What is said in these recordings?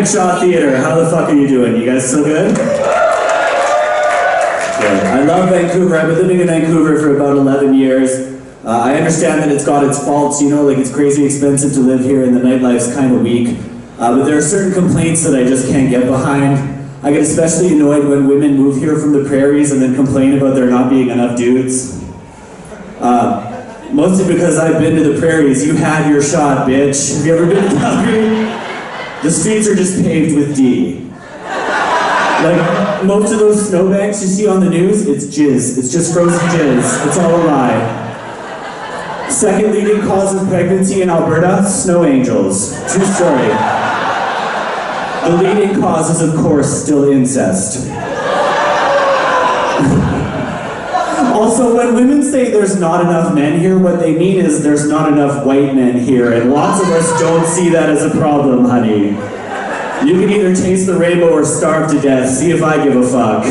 Shaw Theater, how the fuck are you doing? You guys still good? Good. I love Vancouver. I've been living in Vancouver for about 11 years. I understand that it's got its faults, you know, like it's crazy expensive to live here and the nightlife's kind of weak. But there are certain complaints that I just can't get behind. I get especially annoyed when women move here from the prairies and then complain about there not being enough dudes. Mostly because I've been to the prairies. You had your shot, bitch. Have you ever been to Calgary? The streets are just paved with D. Like, most of those snowbanks you see on the news, it's jizz. It's just frozen jizz. It's all a lie. Second leading cause of pregnancy in Alberta, snow angels. True story. The leading cause is, of course, still incest. Also, when women say there's not enough men here, what they mean is there's not enough white men here, and lots of us don't see that as a problem, honey. You can either taste the rainbow or starve to death. See if I give a fuck.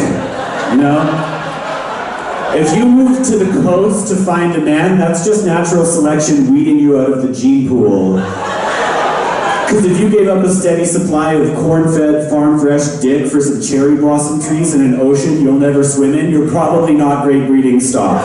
You know? If you move to the coast to find a man, that's just natural selection weeding you out of the gene pool. Because if you gave up a steady supply of corn-fed, farm-fresh dick for some cherry blossom trees in an ocean you'll never swim in, you're probably not great breeding stock.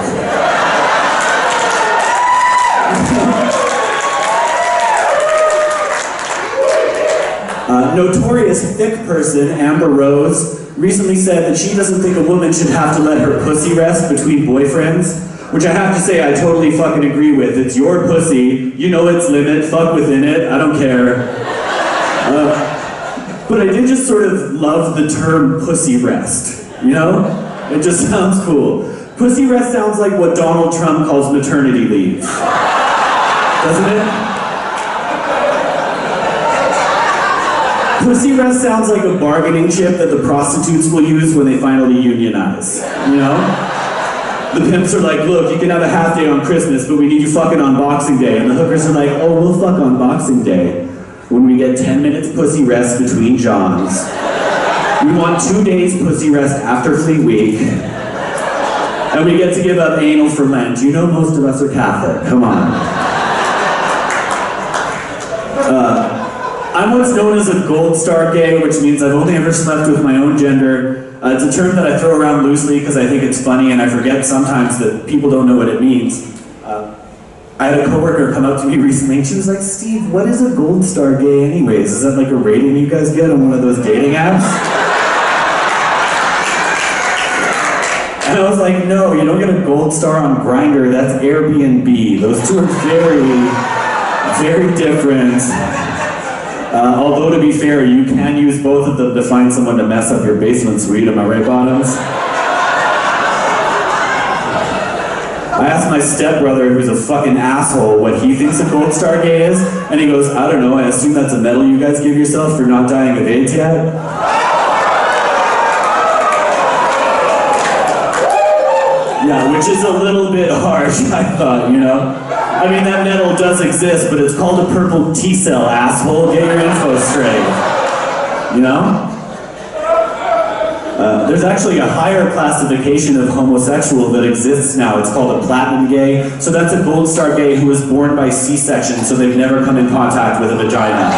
Notorious thick person, Amber Rose, recently said that she doesn't think a woman should have to let her pussy rest between boyfriends, which I have to say I totally fucking agree with. It's your pussy, you know its limit, fuck within it, I don't care. But I did just sort of love the term pussy rest, you know? It just sounds cool. Pussy rest sounds like what Donald Trump calls maternity leave. Doesn't it? Pussy rest sounds like a bargaining chip that the prostitutes will use when they finally unionize, you know? The pimps are like, look, you can have a half day on Christmas, but we need you fucking on Boxing Day. And the hookers are like, oh, we'll fuck on Boxing Day when we get 10 minutes pussy rest between Johns. We want 2 days pussy rest after Fleet Week. And we get to give up anal for Lent. You know most of us are Catholic, come on. I'm what's known as a gold star gay, which means I've only ever slept with my own gender. It's a term that I throw around loosely because I think it's funny and I forget sometimes that people don't know what it means. I had a coworker come up to me recently and she was like, Steve, what is a gold star gay anyways? Is that like a rating you guys get on one of those dating apps? And I was like, no, you don't get a gold star on Grindr, that's Airbnb. Those two are very, very different. Although to be fair, you can use both of them to find someone to mess up your basement suite, am I right, bottoms? I asked my stepbrother, who's a fucking asshole, what he thinks a gold star gay is, and he goes, I don't know, I assume that's a medal you guys give yourself for not dying of AIDS yet? Yeah, which is a little bit harsh, I thought, you know? I mean, that medal does exist, but it's called a purple T-cell, asshole. Get your info straight. You know? There's actually a higher classification of homosexual that exists now. It's called a platinum gay. So that's a gold star gay who was born by C-section, so they've never come in contact with a vagina.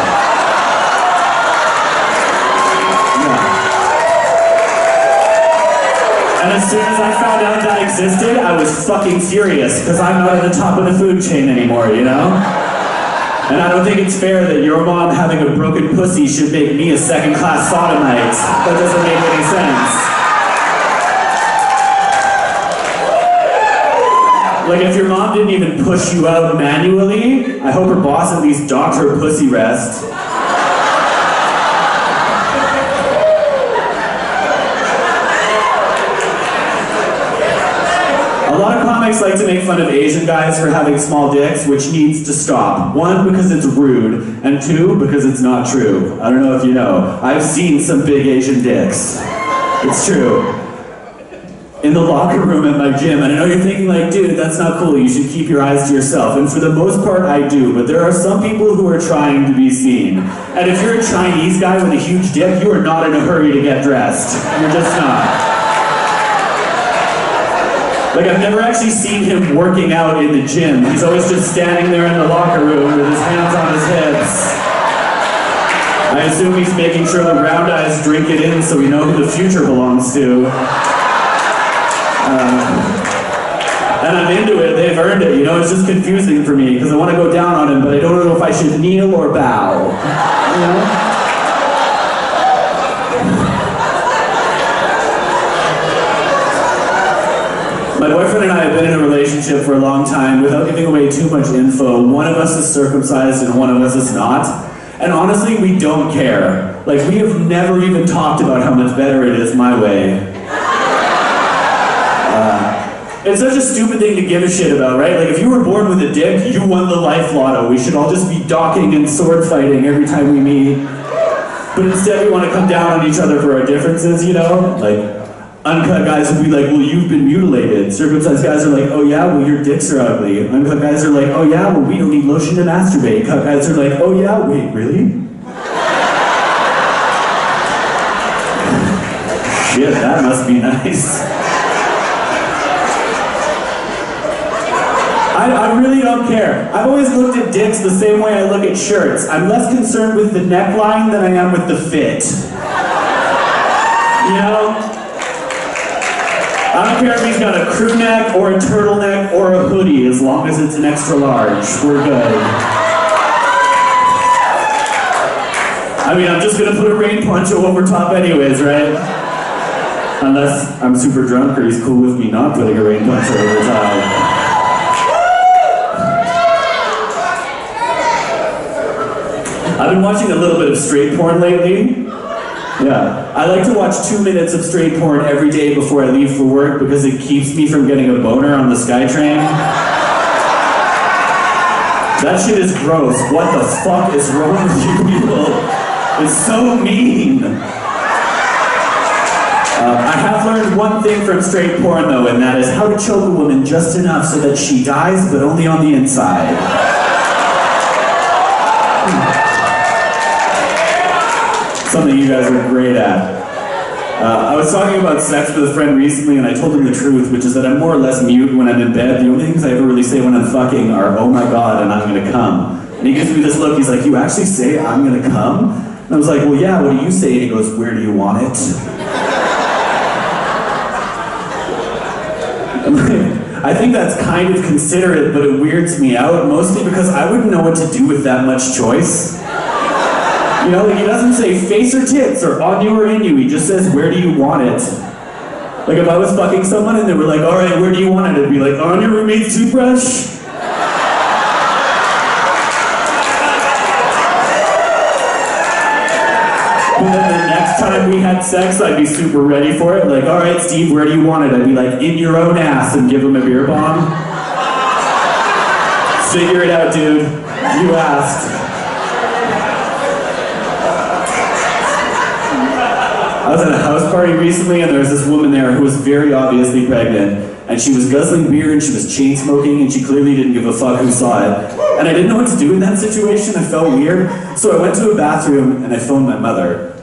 And as soon as I found out that existed, I was fucking furious, because I'm not at the top of the food chain anymore, you know? And I don't think it's fair that your mom having a broken pussy should make me a second-class sodomite. That doesn't make any sense. Like, if your mom didn't even push you out manually, I hope her boss at least docked her pussy rest. A lot of comics like to make fun of Asian guys for having small dicks, which needs to stop. 1, because it's rude, and 2, because it's not true. I don't know if you know. I've seen some big Asian dicks. It's true. In the locker room at my gym, and I know you're thinking like, dude, that's not cool, you should keep your eyes to yourself. And for the most part, I do, but there are some people who are trying to be seen. And if you're a Chinese guy with a huge dick, you are not in a hurry to get dressed. You're just not. Like, I've never actually seen him working out in the gym. He's always just standing there in the locker room with his hands on his hips. I assume he's making sure the round eyes drink it in so we know who the future belongs to. And I'm into it, they've earned it, you know, it's just confusing for me because I want to go down on him, but I don't know if I should kneel or bow, you know? My boyfriend and I have been in a relationship for a long time without giving away too much info. One of us is circumcised and one of us is not. And honestly, we don't care. Like, we have never even talked about how much better it is my way. It's such a stupid thing to give a shit about, right? Like, if you were born with a dick, you won the life lotto. We should all just be docking and sword fighting every time we meet. But instead we want to come down on each other for our differences, you know? Like, uncut guys would be like, well, you've been mutilated. Circumcised guys are like, oh yeah, well, your dicks are ugly. Uncut guys are like, oh yeah, well, we don't need lotion to masturbate. Cut guys are like, oh yeah, wait, really? Shit, that must be nice. I really don't care. I've always looked at dicks the same way I look at shirts. I'm less concerned with the neckline than I am with the fit. You know? I don't care if he's got a crew neck or a turtleneck or a hoodie, as long as it's an extra large. We're good. I mean, I'm just gonna put a rain poncho over top anyways, right? Unless I'm super drunk or he's cool with me not putting a rain poncho over top. I've been watching a little bit of straight porn lately. Yeah. I like to watch 2 minutes of straight porn every day before I leave for work because it keeps me from getting a boner on the SkyTrain. That shit is gross. What the fuck is wrong with you people? It's so mean. I have learned one thing from straight porn though, and that is how to choke a woman just enough so that she dies, but only on the inside. Something you guys are great at. I was talking about sex with a friend recently and I told him the truth, which is that I'm more or less mute when I'm in bed. The only things I ever really say when I'm fucking are, oh my god, and I'm gonna come. And he gives me this look, he's like, you actually say I'm gonna come? And I was like, well yeah, what do you say? And he goes, where do you want it? I think that's kind of considerate, but it weirds me out, mostly because I wouldn't know what to do with that much choice. You know, like he doesn't say face or tits or on you or in you, he just says, where do you want it? Like if I was fucking someone and they were like, alright, where do you want it? It'd be like, on your roommate's toothbrush? But then the next time we had sex, I'd be super ready for it. Like, alright, Steve, where do you want it? I'd be like, in your own ass, and give him a beer bomb. Figure it out, dude. You asked. I was at a house party recently and there was this woman there who was very obviously pregnant and she was guzzling beer and she was chain smoking and she clearly didn't give a fuck who saw it. And I didn't know what to do in that situation, I felt weird. So I went to a bathroom and I phoned my mother.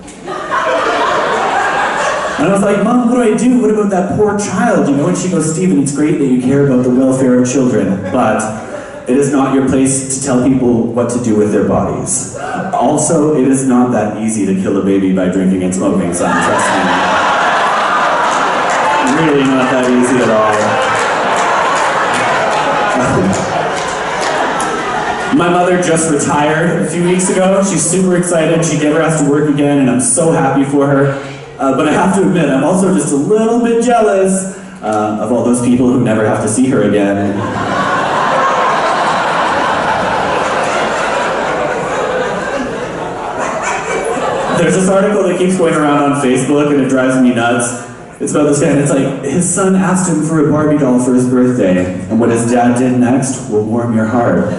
And I was like, Mom, what do I do? What about that poor child? You know, and she goes, Steven, it's great that you care about the welfare of children, but it is not your place to tell people what to do with their bodies. Also, it is not that easy to kill a baby by drinking and smoking, son, trust me. Really not that easy at all. My mother just retired a few weeks ago. She's super excited. She never has to work again, and I'm so happy for her. But I have to admit, I'm also just a little bit jealous of all those people who never have to see her again. There's this article that keeps going around on Facebook and it drives me nuts. It's about this guy and it's like, his son asked him for a Barbie doll for his birthday, and what his dad did next will warm your heart.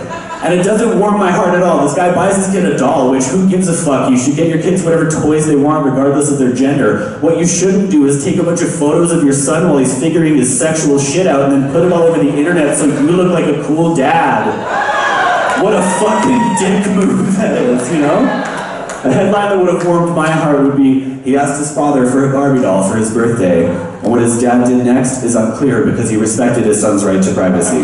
And it doesn't warm my heart at all. This guy buys his kid a doll, which who gives a fuck? You should get your kids whatever toys they want regardless of their gender. What you shouldn't do is take a bunch of photos of your son while he's figuring his sexual shit out and then put them all over the internet so you look like a cool dad. What a fucking dick move that is, you know? A headline that would have warmed my heart would be, he asked his father for a Barbie doll for his birthday, and what his dad did next is unclear because he respected his son's right to privacy.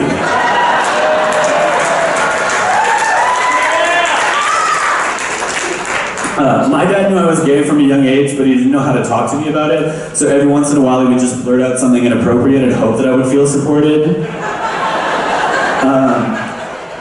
My dad knew I was gay from a young age, but he didn't know how to talk to me about it. So every once in a while, he would just blurt out something inappropriate and hope that I would feel supported.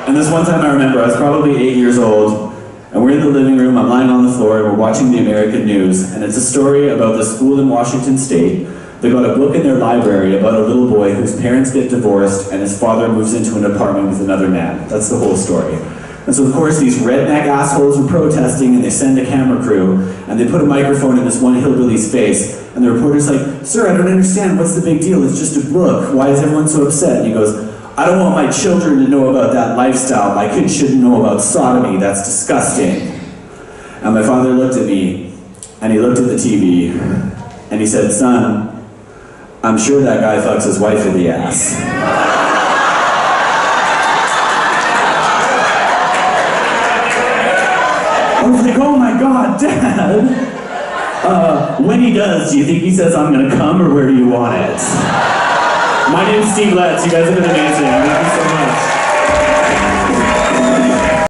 And this one time I remember, I was probably 8 years old, and we're in the living room, I'm lying on the floor, and we're watching the American news, and it's a story about the school in Washington State. They got a book in their library about a little boy whose parents get divorced and his father moves into an apartment with another man. That's the whole story. And so of course these redneck assholes were protesting, and they send a camera crew, and they put a microphone in this one hillbilly's face, and the reporter's like, "Sir, I don't understand, what's the big deal? It's just a book. Why is everyone so upset?" And he goes, "I don't want my children to know about that lifestyle. My kids shouldn't know about sodomy. That's disgusting." And my father looked at me, and he looked at the TV, and he said, "Son, I'm sure that guy fucks his wife in the ass." I was like, "Oh my God, Dad!" When he does, do you think he says I'm gonna come, or where do you want it? My name's Steev. You guys have been amazing. Thank you so much.